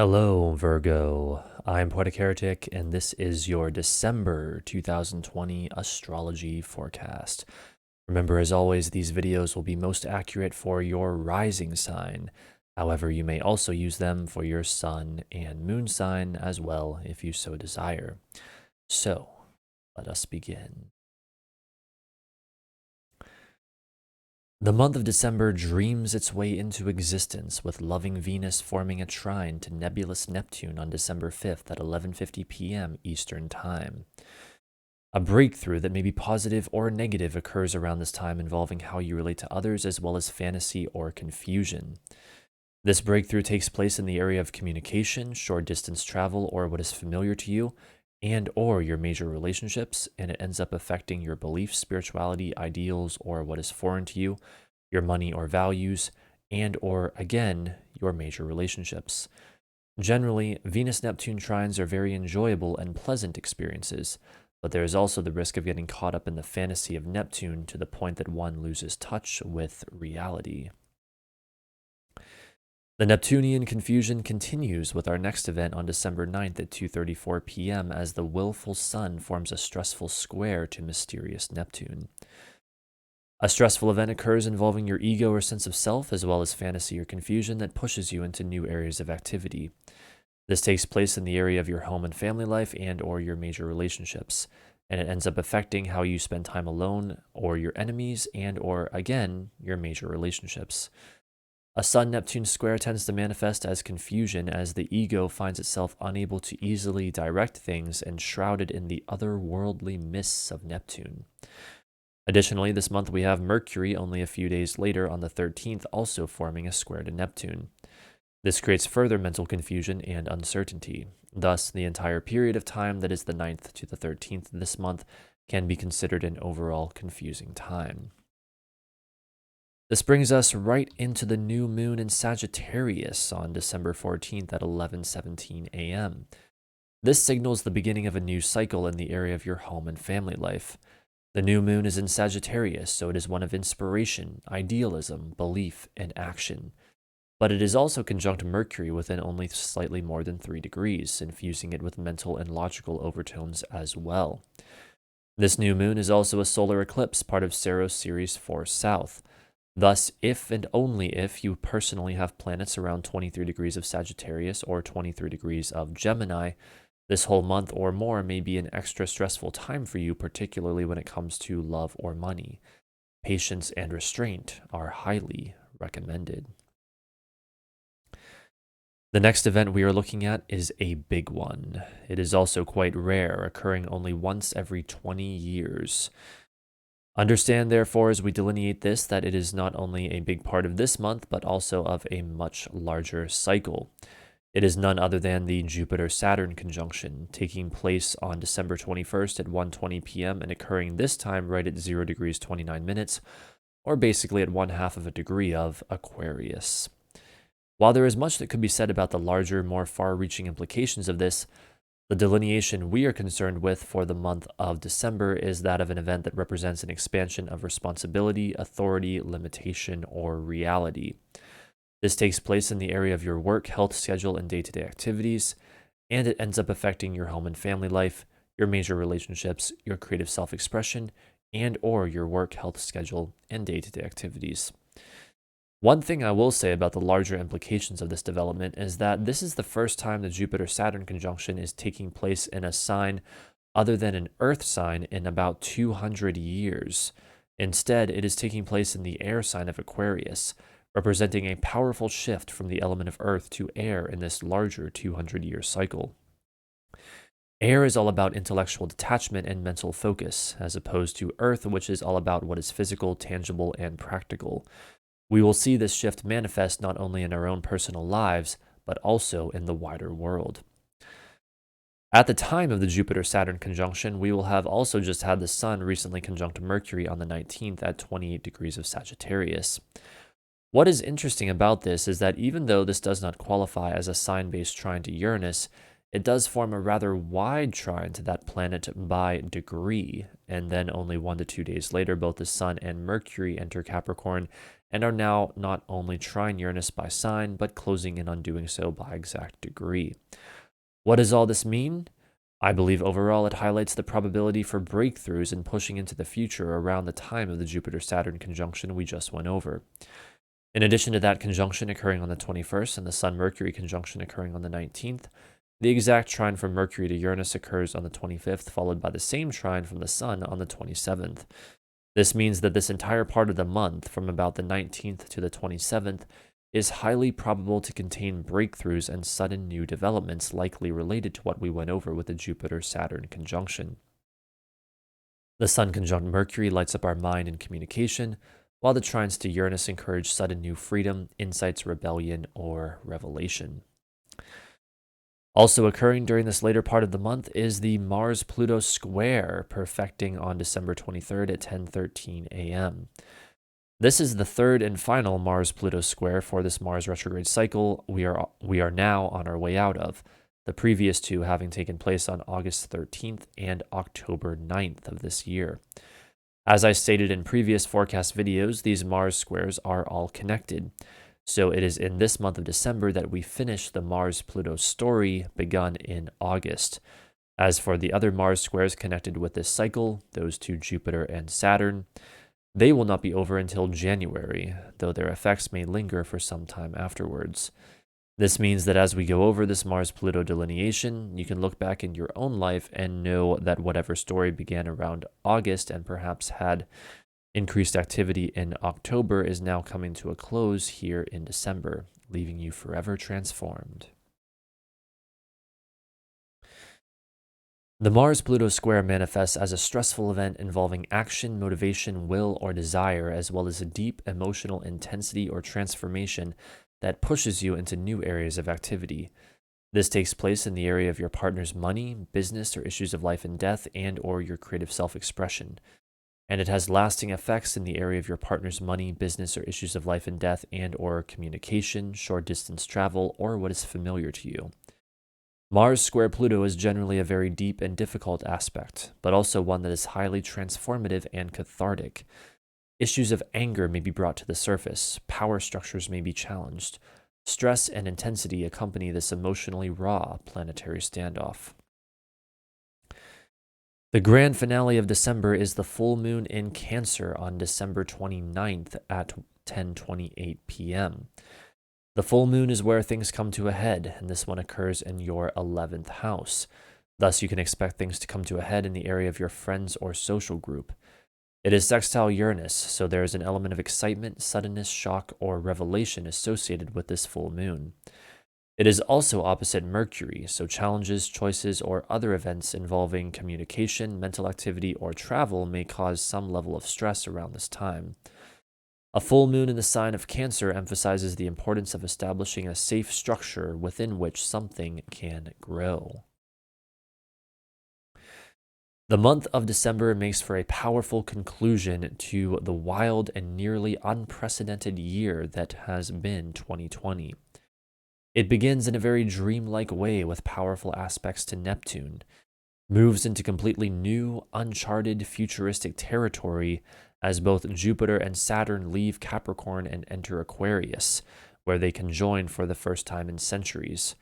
Hello, Virgo. I'm Poetic Heretic, and this is your December 2020 astrology forecast. Remember, as always, these videos will be most accurate for your rising sign. However, you may also use them for your sun and moon sign as well, if you so desire. So, let us begin. The month of December dreams its way into existence, with loving Venus forming a trine to nebulous Neptune on December 5th at 11:50 p.m. Eastern Time. A breakthrough that may be positive or negative occurs around this time, involving how you relate to others as well as fantasy or confusion. This breakthrough takes place in the area of communication, short distance travel, or what is familiar to you, and or your major relationships, and it ends up affecting your beliefs, spirituality, ideals, or what is foreign to you, your money or values, and or again, your major relationships. Generally, Venus-Neptune trines are very enjoyable and pleasant experiences, but there is also the risk of getting caught up in the fantasy of Neptune to the point that one loses touch with reality. The Neptunian confusion continues with our next event on December 9th at 2:34 p.m. as the willful sun forms a stressful square to mysterious Neptune. A stressful event occurs involving your ego or sense of self, as well as fantasy or confusion that pushes you into new areas of activity. This takes place in the area of your home and family life and or your major relationships, and it ends up affecting how you spend time alone or your enemies and or again, your major relationships. A Sun-Neptune square tends to manifest as confusion as the ego finds itself unable to easily direct things and shrouded in the otherworldly mists of Neptune. Additionally, this month we have Mercury only a few days later on the 13th also forming a square to Neptune. This creates further mental confusion and uncertainty. Thus, the entire period of time that is the 9th to the 13th this month can be considered an overall confusing time. This brings us right into the new moon in Sagittarius on December 14th at 11:17 a.m. This signals the beginning of a new cycle in the area of your home and family life. The new moon is in Sagittarius, so it is one of inspiration, idealism, belief, and action. But it is also conjunct Mercury within only slightly more than 3 degrees, infusing it with mental and logical overtones as well. This new moon is also a solar eclipse, part of Saros Series 4 South. Thus, if and only if you personally have planets around 23 degrees of Sagittarius or 23 degrees of Gemini, this whole month or more may be an extra stressful time for you, particularly when it comes to love or money. Patience and restraint are highly recommended. The next event we are looking at is a big one. It is also quite rare, occurring only once every 20 years. Understand, therefore, as we delineate this, that it is not only a big part of this month, but also of a much larger cycle. It is none other than the Jupiter-Saturn conjunction, taking place on December 21st at 1:20 p.m. and occurring this time right at 0 degrees 29 minutes, or basically at 1/2 of a degree of Aquarius. While there is much that could be said about the larger, more far-reaching implications of this, the delineation we are concerned with for the month of December is that of an event that represents an expansion of responsibility, authority, limitation, or reality. This takes place in the area of your work, health schedule, and day-to-day activities, and it ends up affecting your home and family life, your major relationships, your creative self-expression, and or your work, health schedule, and day-to-day activities. One thing I will say about the larger implications of this development is that this is the first time the Jupiter-Saturn conjunction is taking place in a sign other than an Earth sign in about 200 years. Instead, it is taking place in the air sign of Aquarius, representing a powerful shift from the element of Earth to air in this larger 200-year cycle. Air is all about intellectual detachment and mental focus, as opposed to Earth, which is all about what is physical, tangible, and practical. We will see this shift manifest not only in our own personal lives, but also in the wider world. At the time of the Jupiter-Saturn conjunction, we will have also just had the Sun recently conjunct Mercury on the 19th at 28 degrees of Sagittarius. What is interesting about this is that even though this does not qualify as a sign-based trine to Uranus, it does form a rather wide trine to that planet by degree, and then only 1 to 2 days later, both the Sun and Mercury enter Capricorn and are now not only trine Uranus by sign, but closing in on doing so by exact degree. What does all this mean? I believe overall it highlights the probability for breakthroughs and pushing into the future around the time of the Jupiter-Saturn conjunction we just went over. In addition to that conjunction occurring on the 21st and the Sun-Mercury conjunction occurring on the 19th, the exact trine from Mercury to Uranus occurs on the 25th, followed by the same trine from the Sun on the 27th. This means that this entire part of the month, from about the 19th to the 27th, is highly probable to contain breakthroughs and sudden new developments likely related to what we went over with the Jupiter-Saturn conjunction. The Sun conjunct Mercury lights up our mind and communication, while the trines to Uranus encourage sudden new freedom, insights, rebellion, or revelation. Also occurring during this later part of the month is the Mars-Pluto square, perfecting on December 23rd at 10:13 a.m. This is the third and final Mars-Pluto square for this Mars retrograde cycle we are now on our way out of, the previous two having taken place on August 13th and October 9th of this year. As I stated in previous forecast videos, these Mars squares are all connected. So it is in this month of December that we finish the Mars-Pluto story begun in August. As for the other Mars squares connected with this cycle, those two Jupiter and Saturn, they will not be over until January, though their effects may linger for some time afterwards. This means that as we go over this Mars-Pluto delineation, you can look back in your own life and know that whatever story began around August and perhaps had increased activity in October is now coming to a close here in December, leaving you forever transformed. The Mars-Pluto square manifests as a stressful event involving action, motivation, will, or desire, as well as a deep emotional intensity or transformation that pushes you into new areas of activity. This takes place in the area of your partner's money, business, or issues of life and death, and/or your creative self-expression. And it has lasting effects in the area of your partner's money, business, or issues of life and death, and/or communication, short-distance travel, or what is familiar to you. Mars square Pluto is generally a very deep and difficult aspect, but also one that is highly transformative and cathartic. Issues of anger may be brought to the surface, power structures may be challenged. Stress and intensity accompany this emotionally raw planetary standoff. The grand finale of December is the full moon in Cancer on December 29th at 10:28 p.m. The full moon is where things come to a head, and this one occurs in your 11th house. Thus, you can expect things to come to a head in the area of your friends or social group. It is sextile Uranus, so there is an element of excitement, suddenness, shock, or revelation associated with this full moon. It is also opposite Mercury, so challenges, choices, or other events involving communication, mental activity, or travel may cause some level of stress around this time. A full moon in the sign of Cancer emphasizes the importance of establishing a safe structure within which something can grow. The month of December makes for a powerful conclusion to the wild and nearly unprecedented year that has been 2020. It begins in a very dreamlike way with powerful aspects to Neptune, moves into completely new, uncharted, futuristic territory as both Jupiter and Saturn leave Capricorn and enter Aquarius, where they conjoin for the first time in centuries.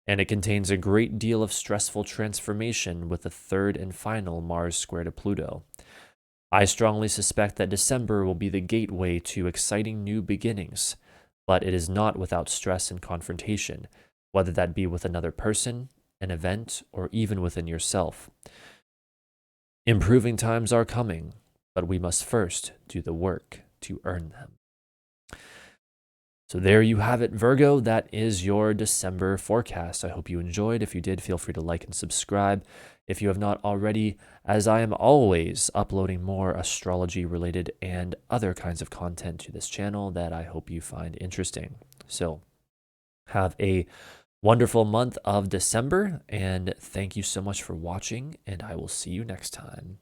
And it contains a great deal of stressful transformation with the third and final Mars square to Pluto. I strongly suspect that December will be the gateway to exciting new beginnings, but it is not without stress and confrontation, whether that be with another person, an event, or even within yourself. Improving times are coming, but we must first do the work to earn them. So there you have it, Virgo. That is your December forecast. I hope you enjoyed. If you did, feel free to like and subscribe if you have not already, as I am always uploading more astrology related and other kinds of content to this channel that I hope you find interesting. So have a wonderful month of December, and thank you so much for watching, and I will see you next time.